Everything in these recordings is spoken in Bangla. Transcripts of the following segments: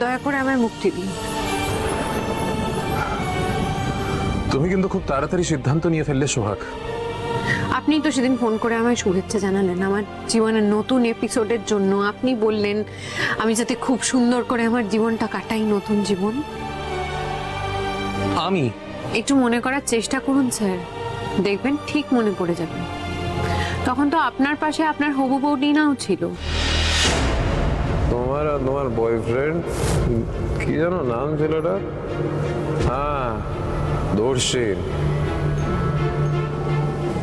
দয়া করে আমায় মুক্তি দিন। তুমি কিন্তু খুব তাড়াতাড়ি সিদ্ধান্ত নিয়ে ফেললে সোহাগ। আপনি তো সেদিন ফোন করে আমায় শুভেচ্ছা জানালেন আমার জীবনের নতুন এপিসোডের জন্য। আপনি বললেন আমি যাতে খুব সুন্দর করে আমার জীবনটা কাটাই, নতুন জীবন। আমি একটু মনে করার চেষ্টা করুন স্যার, দেখবেন ঠিক মনে পড়ে যাবে। তখন তো আপনার পাশে আপনার হবু বউ ডিনাও ছিল। তোমার আর তোমার বয়ফ্রেন্ড কি যেন নাম ছিল ওটা? হ্যাঁ, দর্শিন।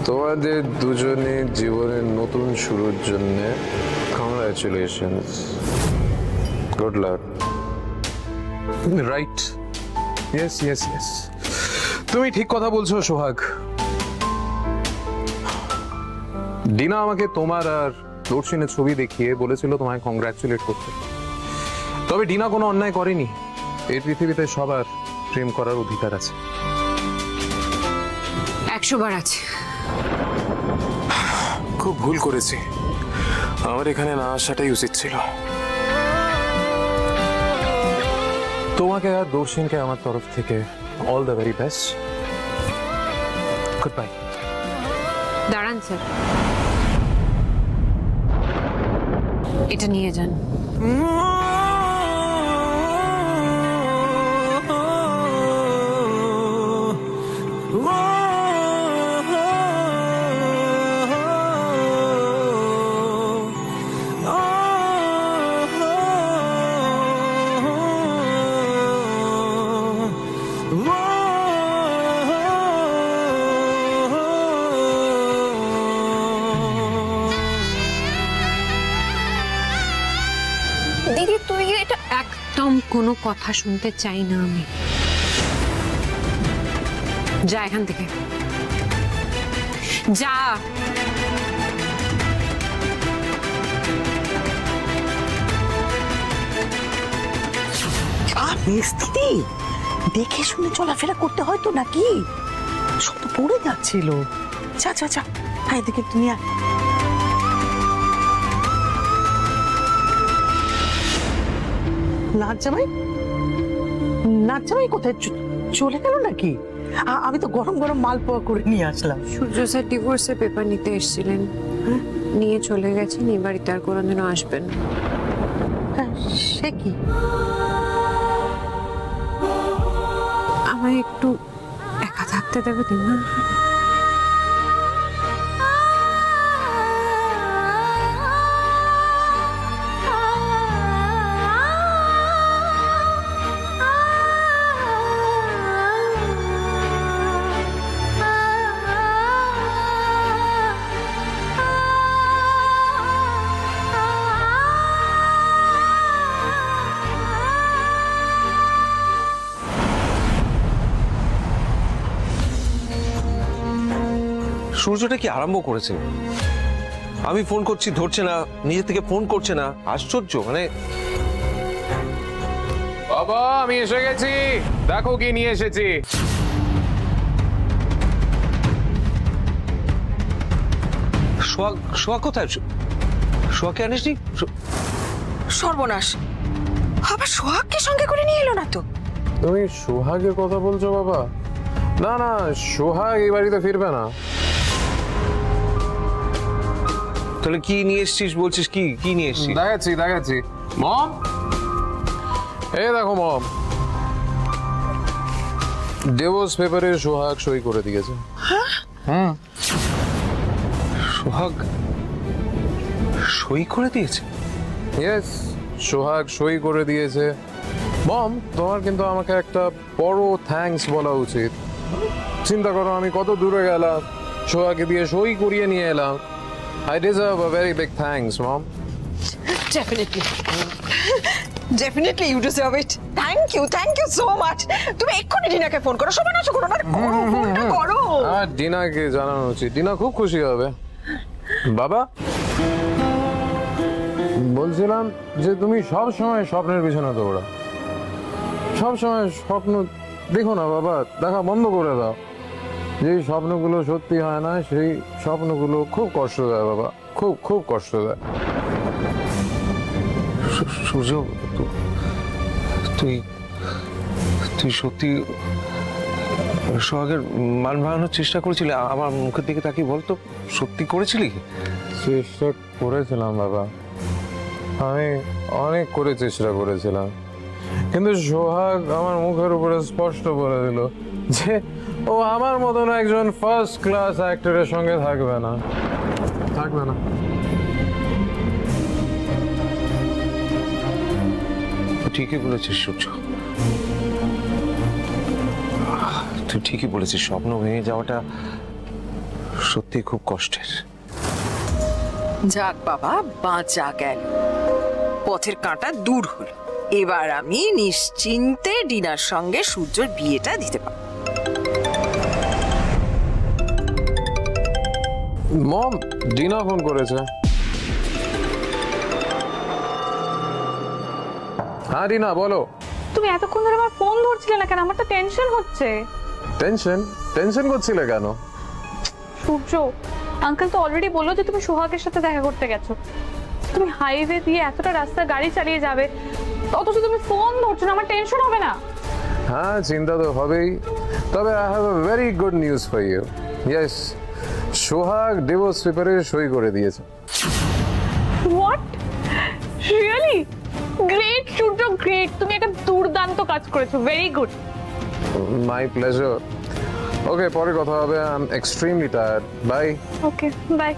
তোমাদের দুজনের জীবনের নতুন শুরুর জন্য congratulations, good luck. Right, yes yes yes, তুমি ঠিক কথা বলছো সোহাগ। ডিনা আমাকে তোমার আর দর্শিনের ছবি দেখিয়ে বলেছিল তোমায় কংগ্রাচুলেট করতে। তবে ডিনা কোনো অন্যায় করেনি। এই পৃথিবীতে সবার প্রেম করার অধিকার আছে। 100 বার আছে। খুব ভুল করেছি, আমার এখানে না আসাটাই উচিত ছিল। তোমাকে আর দর্শিনকে আমার তরফ থেকে all the very best. Good bye. দাঁড়ান স্যার, এটা নিয়ে যান। দিদি তুই এটা একদম কোনো কথা শুনতে চাই না আমি। যা এখান থেকে, যা। দিদি দেখে শুনে চলাফেরা করতে হয় তো নাকি? সব তো পড়ে যাচ্ছিল। চা চা চা, এদিকে তুমি নাচ জামাই কোথায় চলে গেল নাকি? আমি তো গরম গরম মালপোয়া করে নিয়ে আসলাম। সূর্য স্যার ডিভোর্সের পেপার নিতে এসেছিলেন, নিয়ে চলে গেছেন। এই বাড়িতে আর কোনোদিনও আসবেন না। সে কি? আমায় একটু একা থাকতে দেবে দিন না। সূর্যটা কি আরম্ভ করেছে? আমি ফোন করছি ধরছে না, নিজে থেকে ফোন করছে না। আশ্চর্য, মানে বাবা আমি এসে গেছি, দেখো কি নিয়ে এসেছি। সোহাগ কোথায়? সোহাগকে আনিসনি? সর্বনাশ, আবার সোহাগকে সঙ্গে করে নিয়ে এলো না তো? তুমি সোহাগের কথা বলছো বাবা? না না, সোহাগ এই বাড়িতে ফিরবে না। তাহলে কি নিয়ে এসছিস বলছিস? কি নিয়ে এসছিস? দেখাচ্ছি মম, এই দেখো মম, ডিভোর্স পেপারে সোহাগ সই করে দিয়েছে। সোহাগ সই করে দিয়েছে? ইয়েস, সোহাগ সই করে দিয়েছে। মম, তোমার কিন্তু আমাকে একটা বড় থ্যাঙ্কস বলা উচিত। চিন্তা করো আমি কত দূরে গেলাম, সোহাগকে দিয়ে সই করিয়ে নিয়ে এলাম। I deserve a very big thanks, Mom. Definitely you deserve it. Thank you so much. তুমি এক্ষুনি ডিনাকে ফোন করো, সবাই নাচো করো না, ফোনটা করো। আর ডিনাকে জানানো উচিত, ডিনা খুব খুশি হবে। বাবা বলছিলাম যে তুমি সব সময় স্বপ্নের পিছনে দৌড়া, সব সময় স্বপ্ন দেখো না বাবা, দেখা বন্ধ করে দাও। যেই স্বপ্নগুলো সত্যি হয় না সেই স্বপ্নগুলো খুব কষ্ট দেয় বাবা, খুব কষ্ট দেয়। সূর্য তুই তুই সত্যি সোহাগের মান ভাঙানোর চেষ্টা করেছিলি? আমার মুখের দিকে তাকিয়ে বলতো, সত্যি করেছিলি? চেষ্টা করেছিলাম বাবা, আমি অনেক করে চেষ্টা করেছিলাম, কিন্তু সোহাগ আমার মুখের উপরে স্পষ্ট বলে দিল যে ও আমার মতন একজন ফার্স্ট ক্লাস অ্যাক্টরের সঙ্গে থাকবে না। ঠিকই বলেছিস সূর্য, তুই ঠিকই বলেছিস। স্বপ্ন ভেঙে যাওয়াটা সত্যি খুব কষ্টের। যাক বাবা, বাঁচা গেল, পথের কাঁটা দূর হলো। এবার আমি নিশ্চিন্তে ডিনার সঙ্গে সূর্যর বিয়েটা দিতে পারবো। মম, ডিনা ফোন করেছে। হ্যাঁ ডিনা বলো। তুমি এতক্ষণ ধরে আমার ফোন ধরছিলে না কেন? আমার তো টেনশন হচ্ছে। টেনশন করছিলে কেন? সূর্য, আঙ্কেল তো অলরেডি বললো যে তুমি সোহাগের সাথে দেখা করতে গেছো। তুমি হাইওয়ে দিয়ে এতটা রাস্তা গাড়ি চালিয়ে যাবে, অথচ তুমি ফোন ধরছো না, আমার টেনশন হবে না? হ্যাঁ, চিন্তা তো হবেই, তবে I have a very good news for you. Yes, Sohag divorce পেপারে সই করে দিয়েছে। What? Really? Great Surya, great! তুমি একটা দুর্দান্ত কাজ করেছো, very good. My pleasure. Okay, পরে কথা হবে। I am extremely tired. Bye. Okay, bye.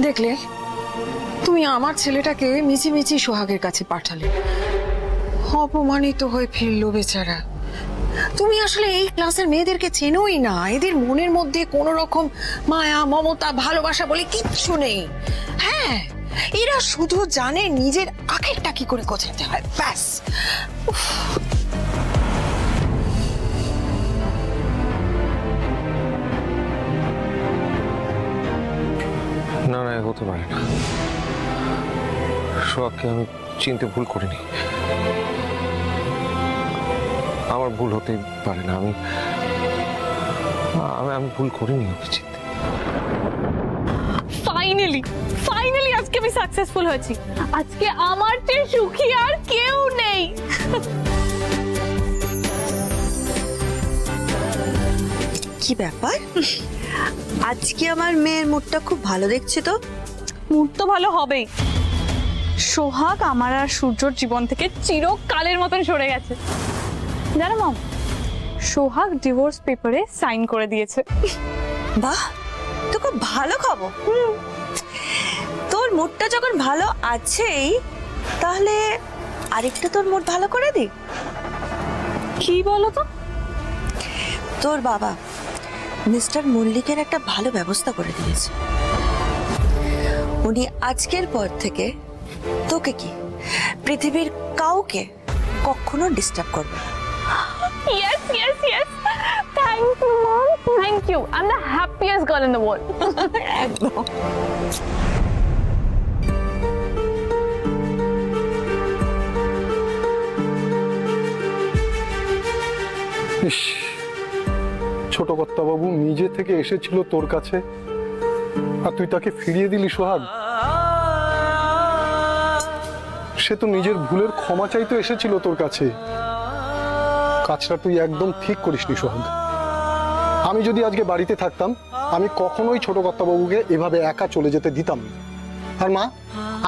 দেখলে, তুমি আমার ছেলেটাকে মিছিমিছি সোহাগের কাছে পাঠালে, অপমানিত হয়ে ফিরলো বেচারা। তুমি আসলে এই ক্লাসের মেয়েদেরকে চেনোই না। এদের মনের মধ্যে কোনো রকম মায়া, মমতা, ভালোবাসা বলে কিচ্ছু নেই। হ্যাঁ, এরা শুধু জানে নিজের আখেরটা কি করে গোছাতে হয়, ব্যাস। উফ। না না, হতে পারে না। সোহাগকে আমি চিনতে ভুল করিনি, আমার ভুল হতেই পারে না। আমি আমি ভুল করিনি ওকে চিনতে। ফাইনালি আজকে আমি সাকসেসফুল হয়েছি। আজকে আমার চেয়ে সুখী আর কেউ নেই। কি ব্যাপার, আজকে আমার মেয়ের মুডটা খুব ভালো দেখছি তো। মুড তো ভালো হবেই। সোহাগ আমার আর সূর্যর জীবন থেকে চিরকালের মতন সরে গেছে। জানো মম, সোহাগ ডিভোর্স পেপারে সাইন করে দিয়েছে। বাহ, তো খুব ভালো খবর। তোর মুডটা যখন ভালো আছেই, তাহলে আরেকটু তোর মুড ভালো করে দি। কি বলো তো? তোর বাবা মিস্টার মল্লিকের একটা ভালো ব্যবস্থা করে দিয়েছে। উনি আজকের পর থেকে তোকে কি পৃথিবীর কাউকে কখনো ডিস্টার্ব করবে না। Yes. Thank you, Mom. Thank you. I'm the happiest girl in the world. একদম। ইস, ছোট কর্তাবাবু নিজে থেকে এসেছিল তোর কাছে, আর তুই তাকে ফিরিয়ে দিলি সোহাগ। সে তো নিজের ভুলের ক্ষমা চাইতে এসেছিল তোর কাছে। কাজটা তুই একদম ঠিক করিসনি সোহাগ। আমি যদি আজকে বাড়িতে থাকতাম, আমি কখনোই ছোট কর্তাবাবুকে এভাবে একা চলে যেতে দিতাম না। আর মা,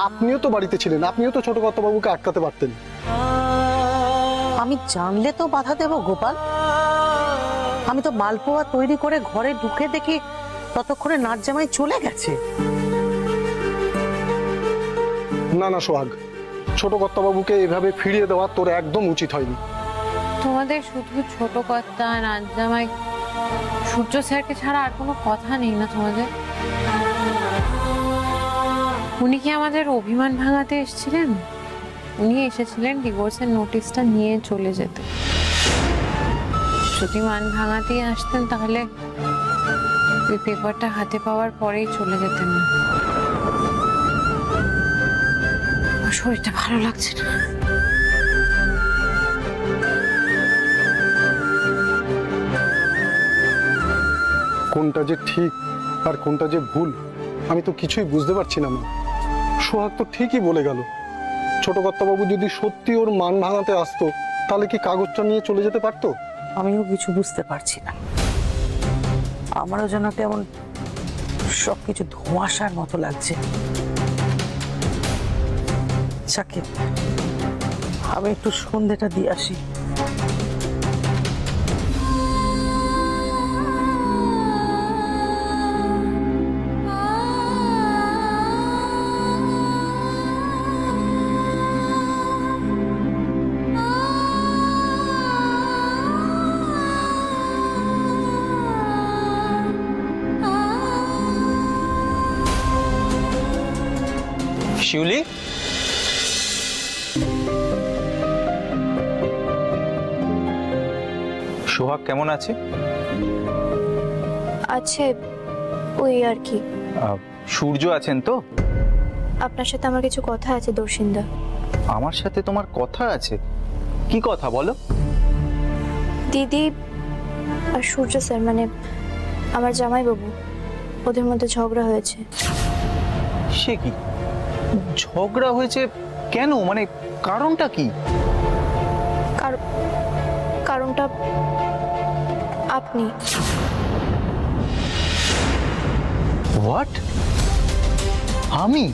আপনিও তো বাড়িতে ছিলেন, আপনিও তো ছোট কর্তাবাবুকে আটকাতে পারতেন। আমি জানলে তো বাধা দেবো গোপাল? আমি তো মালপোয়া তৈরি করে ঘরে ঢুকে দেখি ততক্ষণে নাচ জামাই চলে গেছে। না না সোহাগ, ছোট কর্তাবাবুকে এভাবে ফিরিয়ে দেওয়া তোর একদম উচিত হয়নি। তোমাদের শুধু ছোট কর্তা, নাচ জামাই, সূর্য স্যারকে ছাড়া আর কোনো কথা নেই না তোমাদের? উনি কি আমাদের অভিমান ভাঙাতে এসেছিলেন? উনি এসেছিলেন ডিভোর্সের নোটিশটা নিয়ে চলে যেতে। যদি মান ভাঙাতেই আসতেন তাহলে ওই পেপারটা হাতে পাওয়ার পরেই চলে যেতেন না। আমার শরীরটা ভালো লাগছে না। কোনটা যে ঠিক আর কোনটা যে ভুল আমি তো কিছুই বুঝতে পারছি না মা। সোহাগ তো ঠিকই বলে গেল, ছোট কর্তাবাবু যদি সত্যি ওর মান ভাঙাতে আসতো তাহলে কি কাগজটা নিয়ে চলে যেতে পারতো? আমিও কিছু বুঝতে পারছি না, আমারও যেন কেমন সবকিছু ধোঁয়াশার মতো লাগছে। যাকে আমি একটু সন্ধেটা দিয়ে আসি। শিউলি, সোহাগ কেমন আছে? আছে, ওই আর কি। সূর্য আছেন তো? আপনার সাথে আমার কিছু কথা আছে দর্শিন্দা। আমার সাথে তোমার কথা আছে? কি কথা বলো? দিদি আর সূর্য স্যার, মানে আমার জামাইবাবু, ওদের মধ্যে ঝগড়া হয়েছে। সে কি ঝগড়া হয়েছে? কেন, মানে কারণটা কি? কারণটা আপনি। হোয়াট? আমি?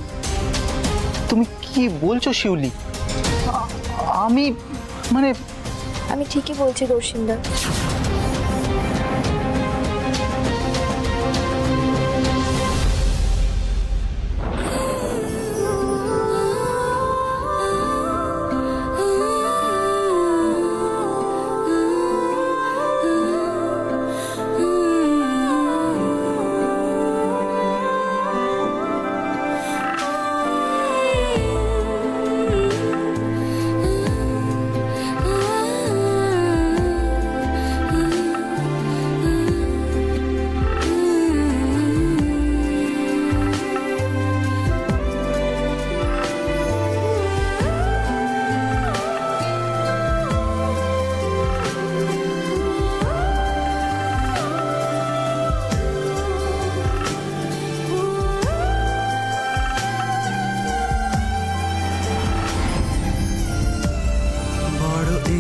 তুমি কি বলছো শিউলি? আমি মানে আমি ঠিকই বলছি দর্শিন্দা।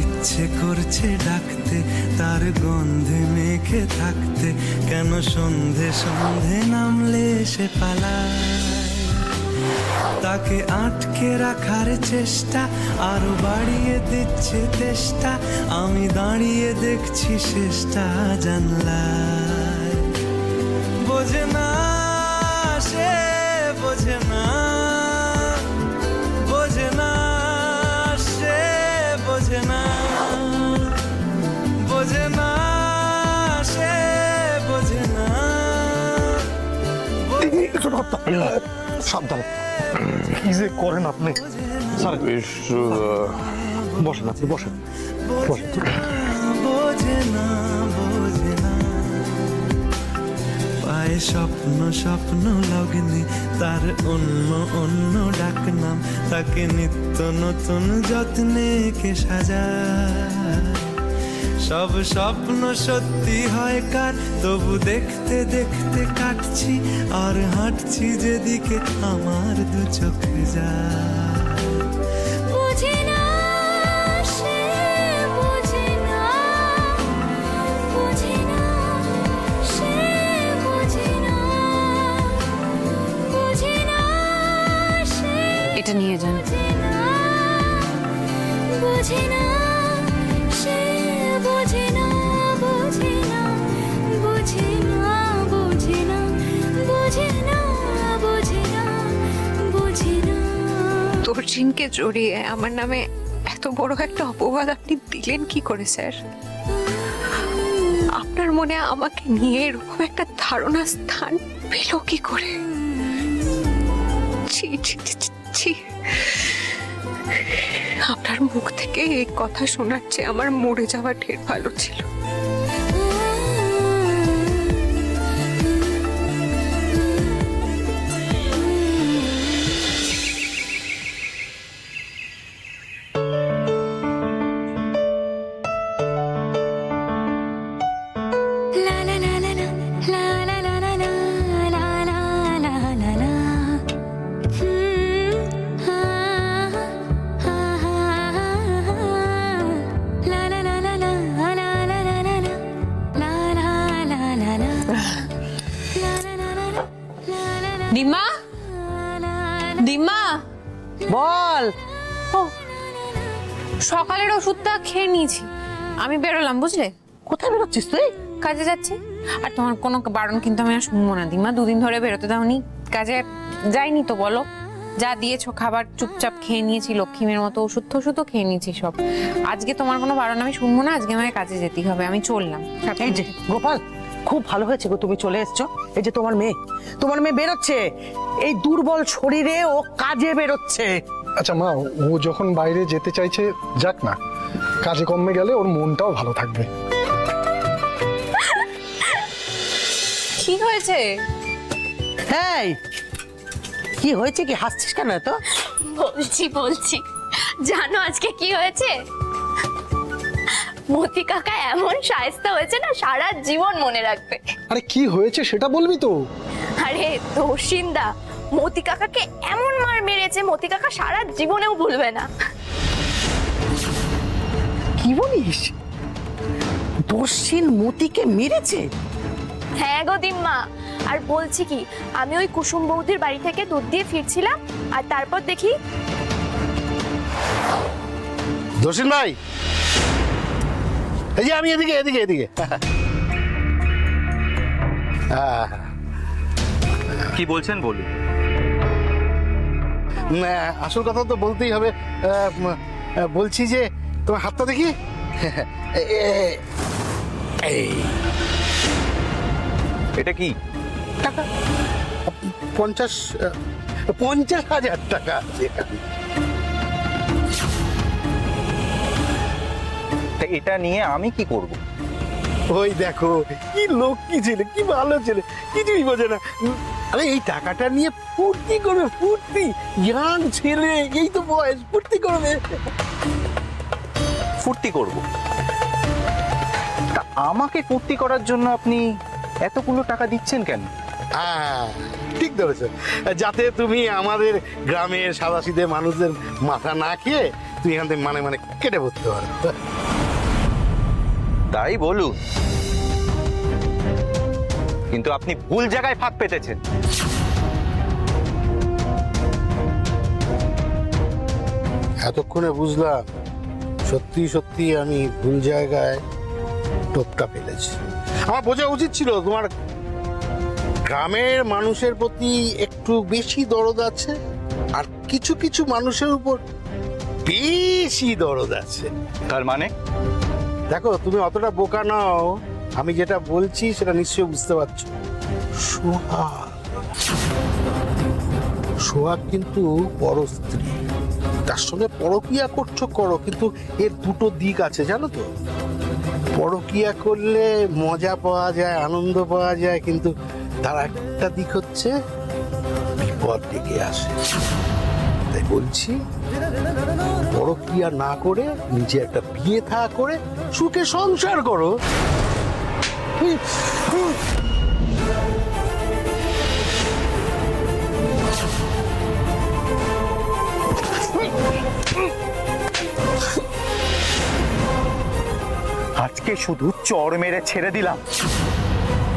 ইচ্ছে করছে ডাকতে, তার গন্ধে মেখে থাকতে, কেন সন্ধে সন্ধে নামলে সে পালায়। তাকে আটকে রাখার চেষ্টা আরো বাড়িয়ে দিচ্ছে তেষ্টা, আমি দাঁড়িয়ে দেখছি শেষটা জানলায়। বোঝে না সে, বোঝে না, বোঝে না সে, বোঝে না, বোঝে না সে, বোঝে না। সাবধানে, কি যে করেন আপনি? বসেন, আপনি বসেন, বসেন। বোঝে না, বোঝে না। পায়ে স্বপ্ন স্বপ্ন লগ্নে, তার অন্য অন্য ডাক নাম, তাকে নিত্য নতুন যত্নে কে সাজায়। সব স্বপ্ন সত্যি হয় কার, তবু দেখতে দেখতে কাটছি আর হাঁটছি যেদিকে আমার দু চোখ যায়। বোঝে না সে, বোঝে না, বোঝে না সে, বোঝে না, বোঝে না সে। এটা নিয়ে যান। বোঝে না সে, বোঝে না, বোঝে না, বোঝে না, বোঝে না, বোঝে না, বোঝে না, বোঝে না। দর্শিনকে জড়িয়ে আমার নামে এত বড় একটা অপবাদ আপনি দিলেন কি করে স্যার? আপনার মনে আমাকে নিয়ে এরকম একটা ধারণা স্থান পেল কি করে? ছি, ছি, ছি, ছি, ছি। আপনার মুখ থেকে এই কথা শোনার চেয়ে আমার মরে যাওয়া ঢের ভালো ছিল। La la la la la la Dima, Dima, বল। ও সকালের ওষুধটা খেয়ে নিয়েছি, আমি বেরোলাম বুঝলে। কোথায় বেরোচ্ছিস তুই? কাজে যাচ্ছি। আর তোমার কোনো বারণ কিন্তু আমি আর শুনবো না দিমা, দুদিন ধরে বেরোতে দাওনি, কাজে যাইনি তো বলো। যা দিয়েছো খাবার চুপচাপ খেয়ে নিয়েছি, লক্ষ্মীমের মতো ওষুধ টষুধও খেয়ে নিয়েছি সব। আজকে তোমার কোনো বারণ আমি শুনবো না, আজকে আমায় কাজে যেতেই হবে, আমি চললাম। এই যে গোপাল, খুব ভালো হয়েছে গো তুমি চলে এসছো। এই যে তোমার মেয়ে বেরোচ্ছে, এই দুর্বল শরীরে ও কাজে বেরোচ্ছে। আচ্ছা মা, ও যখন বাইরে যেতে চাইছে যাক না, কাজে কমে গেলে ওর মনটাও ভালো থাকবে। কি হয়েছে? এই কি হয়েছে, কি হাসছিস কেন এত? বলছি জানো আজকে কি হয়েছে? মতি কাকা এমন শায়েস্তা হয়েছে না, সারা জীবন মনে রাখবে। আরে কি হয়েছে সেটা বলবি তো। আরে দোষিন্দা মতি কাকাকে এমন মার মেরেছে, মতি কাকা সারা জীবনেও ভুলবে না। কি বলিস? দর্শিন মতিকে মেরেছে? হ্যাঁ গো দিম্মা, আর বলছি কি, আমি ওই কুসুম বৌদির বাড়ি থেকে দুধ দিয়ে ফিরছিলাম, আর তারপর দেখি দর্শন ভাই, এই যে আমি এদিকে এদিকে এদিকে। কি বলছেন বলুন। আসল কথা তো বলতেই হবে। বলছি যে তোমার হাতটা দেখি। এই এটা কি? টাকা 50,000 টাকা আছে এখানে। তা এটা নিয়ে আমি কি করব? ওই দেখো কি লক্ষ্মী ছেলে, কি ভালো ছেলে, কিছুই বোঝে না। আরে এই টাকাটা নিয়ে ফুর্তি করবে, ফুর্তি। ইয়াং ছেলে, এই তো বয়স, ফুর্তি করবে। ফুর্তি করব? তা আমাকে ফুর্তি করার জন্য আপনি এতগুলো টাকা দিচ্ছেন কেন? ঠিক ধরেছো, যাতে তুমি আমাদের গ্রামের সাদাসিধে মানুষদের মাথা না খেয়ে তুমি এখান থেকে মানে কেটে পড়তে পারো। তাই বলুন, কিন্তু আপনি ভুল জায়গায় ফাঁক পেতেছেন। এতক্ষণে বুঝলাম সত্যি সত্যি আমি ভুল জায়গায় টোপটা ফেলেছি। আমার বোঝা উচিত ছিল তোমার গ্রামের মানুষের প্রতি একটু বেশি দরদ আছে, আর কিছু কিছু মানুষের উপর বেশি দরদ আছে। তার মানে? দেখো, তুমি অতটা বোকা নাও, আমি যেটা বলছি সেটা নিশ্চয়ই বুঝতে পারছো। সোহাগ কিন্তু বড় স্ত্রী, তার সঙ্গে পরকীয়া করছো করো, কিন্তু এর দুটো দিক আছে জানো তো। পরকীয়া করলে মজা পাওয়া যায়, আনন্দ পাওয়া যায়, কিন্তু তার একটা দিক হচ্ছে বিপদ ডেকে আসে। তাই বলছি, পরকীয়া না করে নিজে একটা বিয়ে থা করে সুখে সংসার করো। আজকে শুধু চড় মেরে ছেড়ে দিলাম,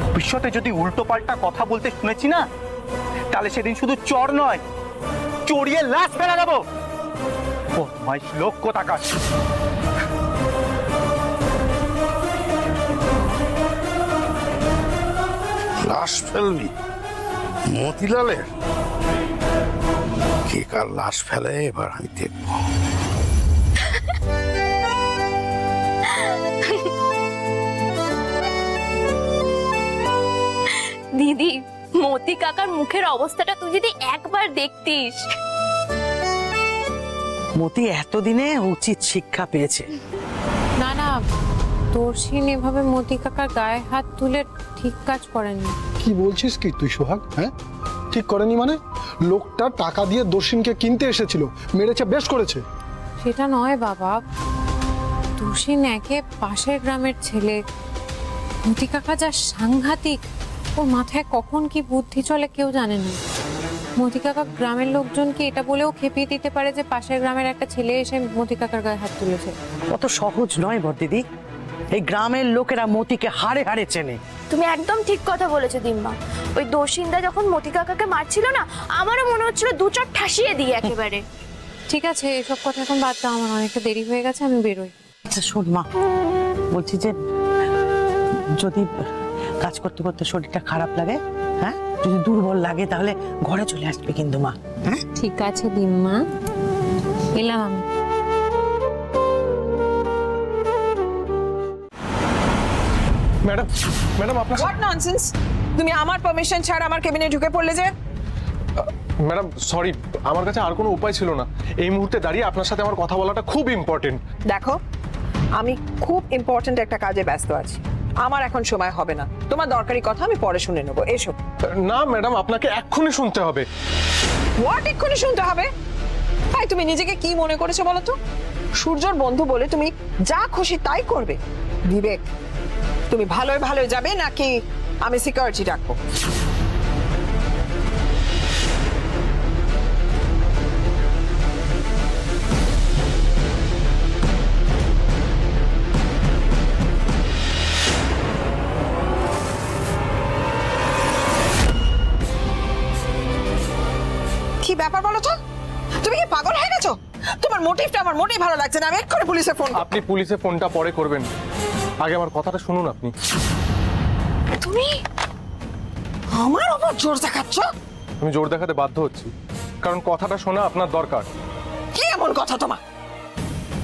ভবিষ্যতে যদি উল্টো পাল্টা কথা বলতে শুনেছি না, তাহলে সেদিন শুধু চড় নয়, চড়িয়ে লাশ ফেলা দেবো। ও মাই লোক কোথাকার। লাশ ফেলবি মতিলালের? কে কার লাশ ফেলে এবার আমি দেখবো। দিদি, মতি কাকার মুখের অবস্থাটা তুই যদি একবার দেখতিস। মতি এতদিনে উচিত শিক্ষা পেয়েছে। না না, দর্শিন এভাবে মতি কাকার গায়ে হাত তুলে ঠিক কাজ করেনি। কি বলছিস কি তুই সোহাগ? হ্যাঁ, ঠিক করেনি মানে? লোকটা টাকা দিয়ে দর্শিনকে কিনতে এসেছিল, মেরেছে, বেশ করেছে। সেটা নয় বাবা, দর্শিন একে পাশের গ্রামের ছেলে, মতি কাকা যা সাংঘাতিক, ওর মাথায় কখন কি বুদ্ধি চলে কেউ জানে না। মতি কাকা গ্রামের লোকজনকে এটা বলেও খেপিয়ে দিতে পারে যে পাশের গ্রামের একটা ছেলে এসে মতি কাকার গায়ে হাত তুলেছে। অত সহজ নয় বড়দিদি, এই গ্রামের লোকেরা মতিকে হাড়ে হাড়ে চেনে। তুমি একদম ঠিক কথা বলেছো দিম্মা। ওই দোষিন্দা যখন মতি কাকাকে মারছিল না, আমারও মনে হচ্ছিল দু চট ঠাসিয়ে দিই একেবারে। ঠিক আছে, এসব কথা এখন বাদ দাও, আমার অনেকটা দেরি হয়ে গেছে, আমি বেরোই। আচ্ছা শোন মা, বলছি যে যদি কাজ করতে করতে শরীরটা খারাপ লাগে, হ্যাঁ, যদি দুর্বল লাগে তাহলে ঘরে চলে আসবে কিন্তু মা। হ্যাঁ ঠিক আছে দিম্মা, এলাম আমি। ম্যাডাম, ম্যাডাম আপনার হোয়াট ননসেন্স! তুমি আমার পারমিশন ছাড়া আমার কেবিনে ঢুকে পড়লে যে? ম্যাডাম সরি, আমার কাছে আর কোনো উপায় ছিল না। এই মুহূর্তে দাঁড়িয়ে আপনার সাথে আমার কথা বলাটা খুব ইম্পর্টেন্ট। দেখো, আমি খুব ইম্পর্ট্যান্ট একটা কাজে ব্যস্ত আছি, আমার এখন সময় হবে না। তোমার দরকারি কথা আমি পরে শুনে নেবো, এসো। না ম্যাডাম, আপনাকে এক্ষুনি শুনতে হবে। হোয়াট এক্ষুনি শুনতে হবে? ভাই তুমি নিজেকে কি মনে করেছো বলো তো? সূর্যর বন্ধু বলে তুমি যা খুশি তাই করবে? বিবেক, তুমি ভালোই ভালোই যাবে নাকি আমি সিকিউরিটি ডাকবো? কি ব্যাপার বলো তো? তুমি কি পাগল হয়ে গেছো? তোমার মোটিভটা আমার মোটেই ভালো লাগছে না। আমি এক্ষুনি পুলিশে ফোন। আপনি পুলিশে ফোনটা পরে করবেন, আগে আমার কথাটা শুনুন। আপনি তুমি আমার উপর জোর দেখাচ্ছ? আমি জোর দেখাতে বাধ্য হচ্ছি, কারণ কথাটা শোনা আপনার দরকার। কি এমন কথা তোমার?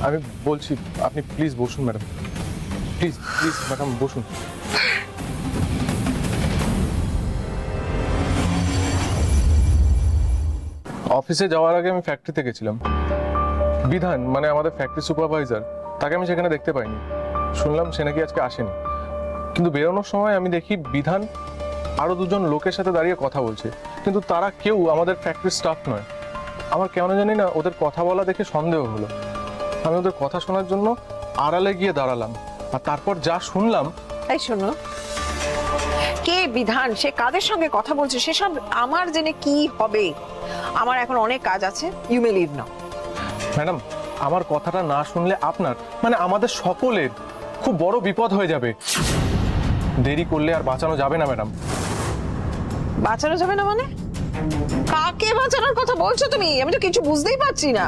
আমি বলছি, আপনি প্লিজ বসুন ম্যাডাম, প্লিজ প্লিজ ম্যাডাম বসুন। অফিসে যাওয়ার আগে আমি ফ্যাক্টরিতে গেছিলাম। বিধান মানে আমাদের ফ্যাক্টরি সুপারভাইজার, তাকে আমি সেখানে দেখতে পাইনি। শুনলাম সে নাকি আজকে আসেনি। কিন্তু বেরোনোর সময় আমি দেখি বিধান আরো দুজন লোকের সাথে দাঁড়িয়ে কথা বলছে, কিন্তু তারা কেউ আমাদের ফ্যাক্টরির স্টাফ নয়। আমার কেমন জানি না ওদের কথা বলা দেখে সন্দেহ হলো। আমি ওদের কথা শোনার জন্য আড়ালে গিয়ে দাঁড়ালাম, আর তারপর যা শুনলাম। এই শোনো, কে বিধান, সে কাদের সঙ্গে কথা বলছে সেসব আমার জেনে কি হবে? আমার এখন অনেক কাজ আছে, you may leave now. Madam, আমার কথাটা না শুনলে আপনার মানে আমাদের সকলের খুব বড় বিপদ হয়ে যাবে। দেরি করলে আর বাঁচানো যাবে না ম্যাডাম। বাঁচানো যাবে না মানে? কাকে বাঁচানোর কথা বলছো তুমি? আমি তো কিছু বুঝতেই পারছি না।